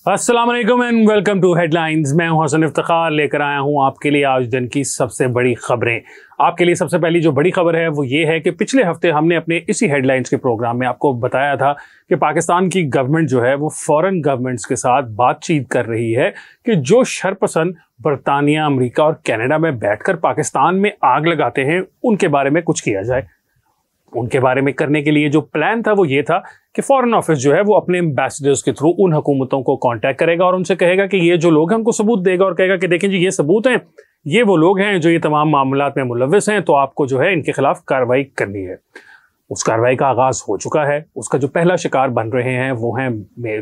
अस्सलाम वालेकुम and welcome to headlines. मैं हूं हसन इफ्तिखार, लेकर आया हूं आपके लिए आज दिन की सबसे बड़ी खबरें। आपके लिए सबसे पहली जो बड़ी खबर है वो ये है कि पिछले हफ्ते हमने अपने इसी हेडलाइंस के प्रोग्राम में आपको बताया था कि पाकिस्तान की गवर्नमेंट जो है वो फॉरेन गवर्नमेंट्स के साथ बातचीत कर रही है कि जो शरपसंद बरतानिया, अमेरिका और कनाडा में बैठकर पाकिस्तान में आग लगाते हैं उनके बारे में कुछ किया जाए। उनके बारे में करने के लिए जो प्लान था वो ये था कि फॉरेन ऑफिस जो है वो अपने एम्बेसडर्स के थ्रू उन हुकूमतों को कांटेक्ट करेगा और उनसे कहेगा कि ये जो लोग हैं उनको सबूत देगा और कहेगा कि देखें जी ये सबूत हैं, ये वो लोग हैं जो ये तमाम मामलात में मुलव्विस हैं, तो आपको जो है इनके खिलाफ कार्रवाई करनी है। उस कार्रवाई का आगाज हो चुका है। उसका जो पहला शिकार बन रहे हैं वो हैं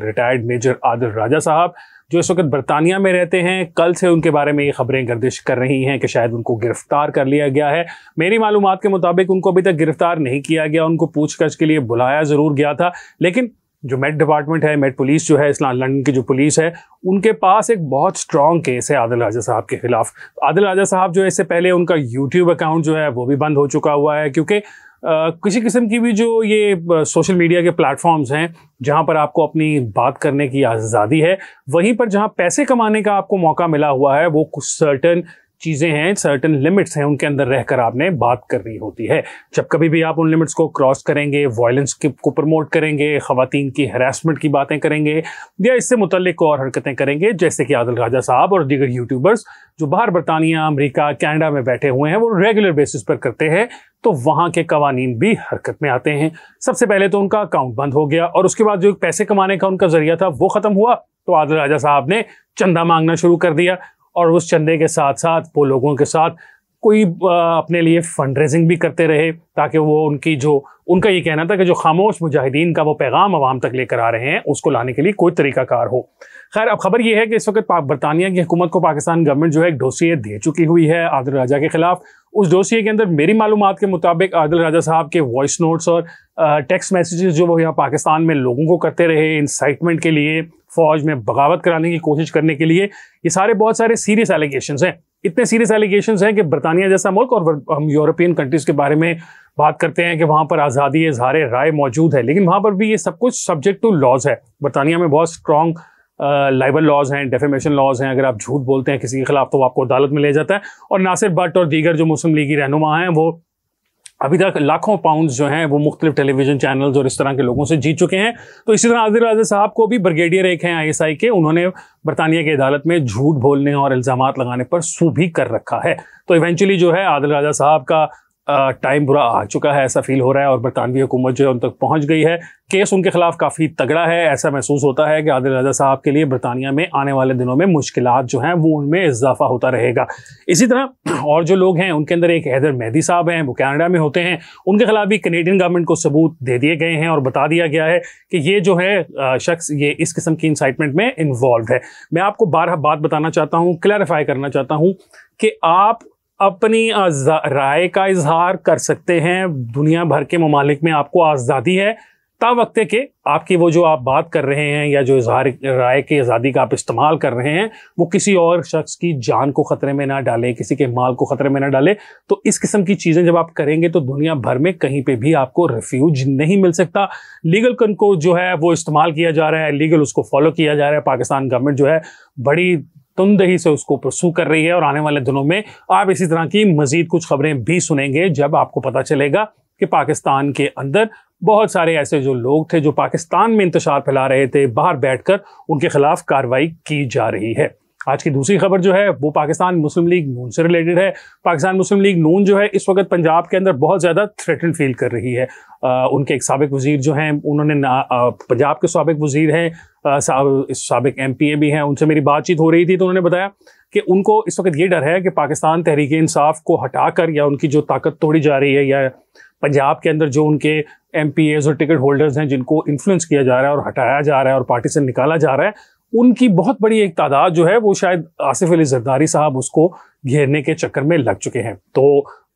रिटायर्ड मेजर आदिल राजा साहब, जो इस वक्त बरतानिया में रहते हैं। कल से उनके बारे में ये खबरें गर्दिश कर रही हैं कि शायद उनको गिरफ्तार कर लिया गया है। मेरी मालूमात के मुताबिक उनको अभी तक गिरफ्तार नहीं किया गया, उनको पूछताछ के लिए बुलाया ज़रूर गया था, लेकिन जो मेट डिपार्टमेंट है, मेट पुलिस जो है, इस्लाम लंदन की जो पुलिस है, उनके पास एक बहुत स्ट्रॉन्ग केस है आदिल राजा साहब के खिलाफ। आदिल राजा साहब जो है, इससे पहले उनका यूट्यूब अकाउंट जो है वो भी बंद हो चुका हुआ है, क्योंकि किसी किस्म की भी जो ये सोशल मीडिया के प्लेटफॉर्म्स हैं जहां पर आपको अपनी बात करने की आज़ादी है, वहीं पर जहां पैसे कमाने का आपको मौका मिला हुआ है वो कुछ सर्टन चीज़ें हैं, सर्टन लिमिट्स हैं, उनके अंदर रहकर आपने बात करनी होती है। जब कभी भी आप उन लिमिट्स को क्रॉस करेंगे, वायलेंस को प्रमोट करेंगे, ख़वातीन की हरासमेंट की बातें करेंगे या इससे मुतल्लिक और हरकतें करेंगे, जैसे कि आदिल राजा साहब और दीगर यूट्यूबर्स जो बाहर बरतानिया, अमेरिका, कनाडा में बैठे हुए हैं वो रेगुलर बेसिस पर करते हैं, तो वहाँ के कवानीन भी हरकत में आते हैं। सबसे पहले तो उनका अकाउंट बंद हो गया और उसके बाद जो पैसे कमाने का उनका जरिया था वो ख़त्म हुआ, तो आदिल राजा साहब ने चंदा मांगना शुरू कर दिया और उस चंदे के साथ साथ वो लोगों के साथ कोई अपने लिए फंड रेजिंग भी करते रहे, ताकि वो उनका ये कहना था कि जो खामोश मुजाहिदीन का वो पैगाम अवाम तक लेकर आ रहे हैं उसको लाने के लिए कोई तरीकाकार हो। खैर, अब खबर ये है कि इस वक्त बरतानिया की हुकूमत को पाकिस्तान गवर्नमेंट जो है एक डोसिए दे चुकी हुई है आदिल राजा के खिलाफ। उस डोसिए के अंदर मेरी मालूमात के मुताबिक आदिल राजा साहब के वॉइस नोट्स और टेक्स्ट मैसेजेस जो वो यहाँ पाकिस्तान में लोगों को करते रहे इंसाइटमेंट के लिए, फौज में बगावत कराने की कोशिश करने के लिए, ये सारे बहुत सारे सीरियस एलिगेशंस हैं। इतने सीरियस एलिगेशंस हैं कि बरतानिया जैसा मुल्क, और हम यूरोपियन कंट्रीज के बारे में बात करते हैं कि वहाँ पर आज़ादी इज़हार राय मौजूद है, लेकिन वहाँ पर भी ये सब कुछ सब्जेक्ट टू लॉज है। बरतानिया में बहुत स्ट्रॉन्ग लाइबल लॉज हैं, डेफेमेशन लॉज हैं। अगर आप झूठ बोलते हैं किसी के खिलाफ तो आपको अदालत में ले जाता है। और नासिर भट्ट और दीगर जो मुस्लिम लीगी रहनुमा हैं वो अभी तक लाखों पाउंड्स जो हैं वो मुख्तलिफ टेलीविजन चैनल्स और इस तरह के लोगों से जीत चुके हैं। तो इसी तरह आदिल राजा साहब को भी ब्रिगेडियर एक हैं ISI के, उन्होंने बरतानिया की अदालत में झूठ बोलने और इल्ज़ामात लगाने पर सू भी कर रखा है। तो इवेंचुअली जो है आदिल राजा साहब का टाइम बुरा आ चुका है, ऐसा फील हो रहा है, और बरतानवी हुकूमत जो है उन तक पहुंच गई है। केस उनके खिलाफ काफ़ी तगड़ा है। ऐसा महसूस होता है कि आदिल राजा साहब के लिए बरतानिया में आने वाले दिनों में मुश्किलात जो हैं वो उनमें इजाफा होता रहेगा। इसी तरह और जो लोग हैं उनके अंदर एक हैदर मेहदी साहब हैं, वो कनाडा में होते हैं। उनके खिलाफ भी कैनेडियन गवर्नमेंट को सबूत दे दिए गए हैं और बता दिया गया है कि ये जो है शख्स ये इस किस्म की इंसाइटमेंट में इन्वॉल्व है। मैं आपको बारह बात बताना चाहता हूँ, क्लैरिफाई करना चाहता हूँ कि आप अपनी राय का इजहार कर सकते हैं। दुनिया भर के ममालिक में आपको आज़ादी है, तावक्ते के आपकी वो जो आप बात कर रहे हैं या जो इजहार राय की आज़ादी का आप इस्तेमाल कर रहे हैं वो किसी और शख्स की जान को ख़तरे में ना डाले, किसी के माल को ख़तरे में ना डाले। तो इस किस्म की चीज़ें जब आप करेंगे तो दुनिया भर में कहीं पे भी आपको रिफ्यूज नहीं मिल सकता। लीगल कन को जो है वो इस्तेमाल किया जा रहा है, लीगल उसको फॉलो किया जा रहा है। पाकिस्तान गवर्नमेंट जो है बड़ी तुंदही से उसको परसू कर रही है और आने वाले दिनों में आप इसी तरह की मजीद कुछ खबरें भी सुनेंगे जब आपको पता चलेगा कि पाकिस्तान के अंदर बहुत सारे ऐसे जो लोग थे जो पाकिस्तान में इंतशार फैला रहे थे, बाहर बैठकर उनके खिलाफ कार्रवाई की जा रही है। आज की दूसरी खबर जो है वो पाकिस्तान मुस्लिम लीग नून से रिलेटेड है। पाकिस्तान मुस्लिम लीग नून जो है इस वक्त पंजाब के अंदर बहुत ज़्यादा थ्रेटन फील कर रही है। उनके एक साबिक वजीर जो हैं, उन्होंने पंजाब के साबिक वजीर हैं, साबिक MPA भी हैं, उनसे मेरी बातचीत हो रही थी तो उन्होंने बताया कि उनको इस वक्त ये डर है कि पाकिस्तान तहरीक इंसाफ को हटाकर या उनकी जो ताकत तोड़ी जा रही है या पंजाब के अंदर जो उनके MPAs और टिकट होल्डर्स हैं जिनको इन्फ्लुएंस किया जा रहा है और हटाया जा रहा है और पार्टी से निकाला जा रहा है, उनकी बहुत बड़ी एक तादाद जो है वो शायद आसिफ अली जरदारी साहब उसको घेरने के चक्कर में लग चुके हैं। तो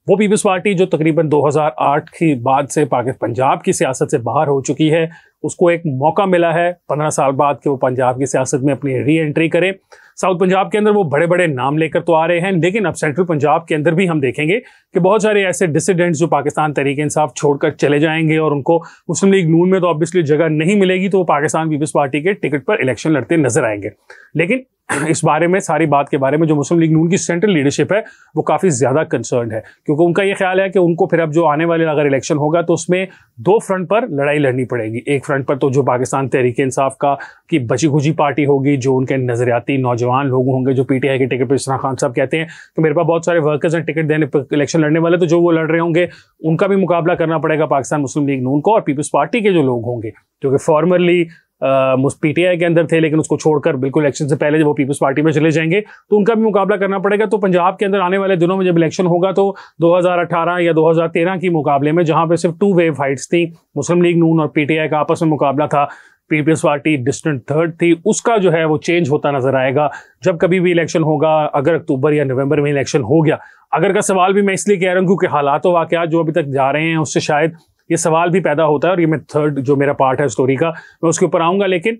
वो पीपल्स पार्टी जो तकरीबन 2008 के बाद से पंजाब की सियासत से बाहर हो चुकी है, उसको एक मौका मिला है 15 साल बाद कि वो पंजाब की सियासत में अपनी री एंट्री करे। साउथ पंजाब के अंदर वो बड़े बड़े नाम लेकर तो आ रहे हैं, लेकिन अब सेंट्रल पंजाब के अंदर भी हम देखेंगे कि बहुत सारे ऐसे डिसिडेंट्स जो पाकिस्तान तहरीक इंसाफ छोड़कर चले जाएंगे और उनको मुस्लिम लीग नून में तो ऑब्वियसली जगह नहीं मिलेगी, तो वो पाकिस्तान पीपल्स पार्टी के टिकट पर इलेक्शन लड़ते नजर आएंगे। लेकिन इस बारे में, सारी बात के बारे में जो मुस्लिम लीग नून की सेंट्रल लीडरशिप है वो काफी ज्यादा कंसर्न है, क्योंकि उनका ये ख्याल है कि उनको फिर अब जो आने वाले अगर इलेक्शन होगा तो उसमें दो फ्रंट पर लड़ाई लड़नी पड़ेगी। एक फ्रंट पर तो जो पाकिस्तान तहरीक इंसाफ का की बची खुची पार्टी होगी, जो उनके नजरियाती नौजवान लोग होंगे, जो पीटीआई के टिकट पर इस्रा खान साहब कहते हैं कि मेरे पास बहुत सारे वर्कर्स हैं टिकट देने पर इलेक्शन लड़ने वाले, तो जो वो लड़ रहे होंगे उनका भी मुकाबला करना पड़ेगा पाकिस्तान मुस्लिम लीग नून को। और पीपल्स पार्टी के जो लोग होंगे जो कि फॉर्मरली पीटीआई के अंदर थे लेकिन उसको छोड़कर बिल्कुल इलेक्शन से पहले जब वो पीपल्स पार्टी में चले जाएंगे तो उनका भी मुकाबला करना पड़ेगा। तो पंजाब के अंदर आने वाले दिनों में जब इलेक्शन होगा तो 2018 या 2013 की मुकाबले में जहां पे सिर्फ 2 वे फाइट्स थी, मुस्लिम लीग नून और पीटीआई का आपस में मुकाबला था, पीपल्स पार्टी डिस्टेंट थर्ड थी, उसका जो है वो चेंज होता नजर आएगा जब कभी भी इलेक्शन होगा। अगर अक्टूबर या नवंबर में इलेक्शन हो गया, अगर का सवाल भी मैं इसलिए कह रहा हूँ क्योंकि हालात वाकयात जो अभी तक जा रहे हैं उससे शायद ये सवाल भी पैदा होता है, और ये मैं थर्ड जो मेरा पार्ट है स्टोरी का मैं उसके ऊपर आऊंगा। लेकिन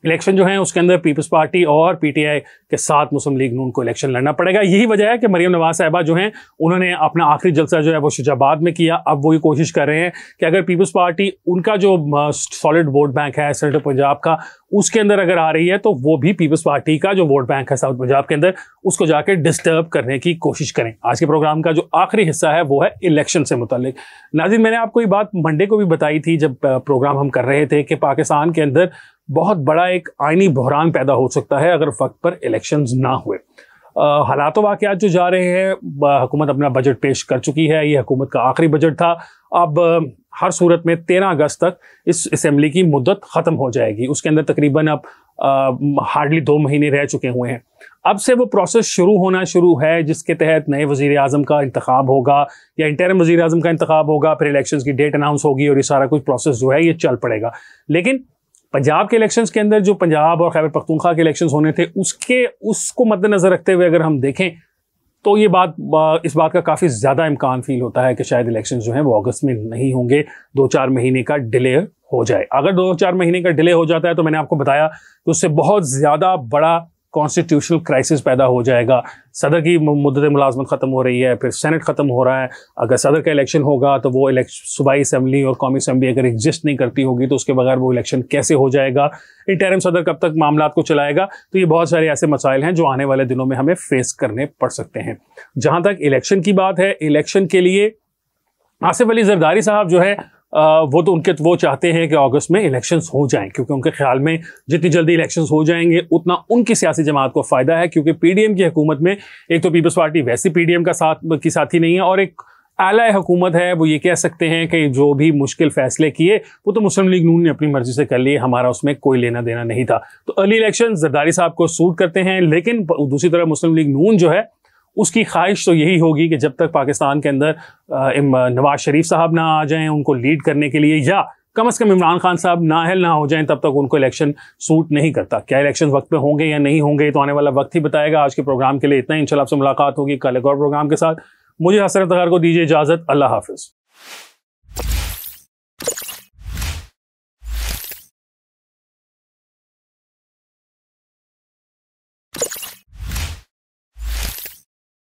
इलेक्शन जो है उसके अंदर पीपल्स पार्टी और पीटीआई के साथ मुस्लिम लीग नून को इलेक्शन लड़ना पड़ेगा। यही वजह है कि मरियम नवाज साहिबा जो हैं उन्होंने अपना आखिरी जलसा जो है वो शुजाबाद में किया। अब वो ये कोशिश कर रहे हैं कि अगर पीपल्स पार्टी उनका जो सॉलिड वोट बैंक है सेंट्रल पंजाब का उसके अंदर अगर आ रही है तो वो भी पीपल्स पार्टी का जो वोट बैंक है साउथ पंजाब के अंदर उसको जाकर डिस्टर्ब करने की कोशिश करें। आज के प्रोग्राम का जो आखिरी हिस्सा है वो है इलेक्शन से मुतालिक। नाज़रीन, मैंने आपको ये बात मंडे को भी बताई थी जब प्रोग्राम हम कर रहे थे कि पाकिस्तान के अंदर बहुत बड़ा एक आईनी बहरान पैदा हो सकता है अगर वक्त पर इलेक्शंस ना हुए। हालात वाकयात जो जा रहे हैं, हुकूमत अपना बजट पेश कर चुकी है, ये हुकूमत का आखिरी बजट था। अब हर सूरत में 13 अगस्त तक इस असेंबली की मुद्दत ख़त्म हो जाएगी। उसके अंदर तकरीबन अब हार्डली 2 महीने रह चुके हुए हैं। अब से वो प्रोसेस शुरू है जिसके तहत नए वज़ीर आज़म का इंतखाब होगा या इंटरिम वज़ीर आज़म का इंतखाब होगा, फिर इलेक्शंस की डेट अनाउंस होगी और ये सारा कुछ प्रोसेस जो है ये चल पड़ेगा। लेकिन पंजाब के इलेक्शंस के अंदर जो पंजाब और खैबर पख्तूनख्वा के इलेक्शंस होने थे उसको मद्देनजर रखते हुए अगर हम देखें तो ये इस बात का काफ़ी ज़्यादा इम्कान फील होता है कि शायद इलेक्शंस जो हैं वो अगस्त में नहीं होंगे, 2-4 महीने का डिले हो जाए। अगर 2-4 महीने का डिले हो जाता है तो मैंने आपको बताया तो उससे बहुत ज़्यादा बड़ा कॉन्स्टिट्यूशनल क्राइसिस पैदा हो जाएगा। सदर की मुद्दत मुलाजमत ख़त्म हो रही है, फिर सेनेट ख़त्म हो रहा है। अगर सदर का इलेक्शन होगा तो वो सूबाई असम्बली और कौमी असम्बली अगर एग्जिस्ट नहीं करती होगी तो उसके बगैर वो इलेक्शन कैसे हो जाएगा, इंटरिम सदर कब तक मामला को चलाएगा। तो ये बहुत सारे ऐसे मसाइल हैं जो आने वाले दिनों में हमें फेस करने पड़ सकते हैं। जहाँ तक इलेक्शन की बात है, इलेक्शन के लिए आसिफ अली जरदारी साहब जो है वो चाहते हैं कि अगस्त में इलेक्शंस हो जाएं, क्योंकि उनके ख्याल में जितनी जल्दी इलेक्शंस हो जाएंगे उतना उनकी सियासी जमात को फ़ायदा है। क्योंकि पीडीएम की हुकूमत में एक तो पीपल्स पार्टी वैसे पीडीएम का साथी नहीं है और एक आला हुकूमत है। वो ये कह सकते हैं कि जो भी मुश्किल फैसले किए वो तो मुस्लिम लीग नून ने अपनी मर्जी से कर लिए, हमारा उसमें कोई लेना देना नहीं था। तो अर्ली इलेक्शन जरदारी साहब को सूट करते हैं। लेकिन दूसरी तरफ मुस्लिम लीग नून जो है उसकी ख्वाहिश तो यही होगी कि जब तक पाकिस्तान के अंदर नवाज शरीफ साहब ना आ जाएं उनको लीड करने के लिए, या कम से कम इमरान खान साहब नाअहल ना हो जाएं, तब तक उनको इलेक्शन सूट नहीं करता। क्या इलेक्शन वक्त पे होंगे या नहीं होंगे तो आने वाला वक्त ही बताएगा। आज के प्रोग्राम के लिए इतना ही। इंशाल्लाह आपसे मुलाकात होगी कल एक और प्रोग्राम के साथ। मुझे हसन इफ्तिखार को दीजिए इजाज़त। अल्लाह हाफिज़।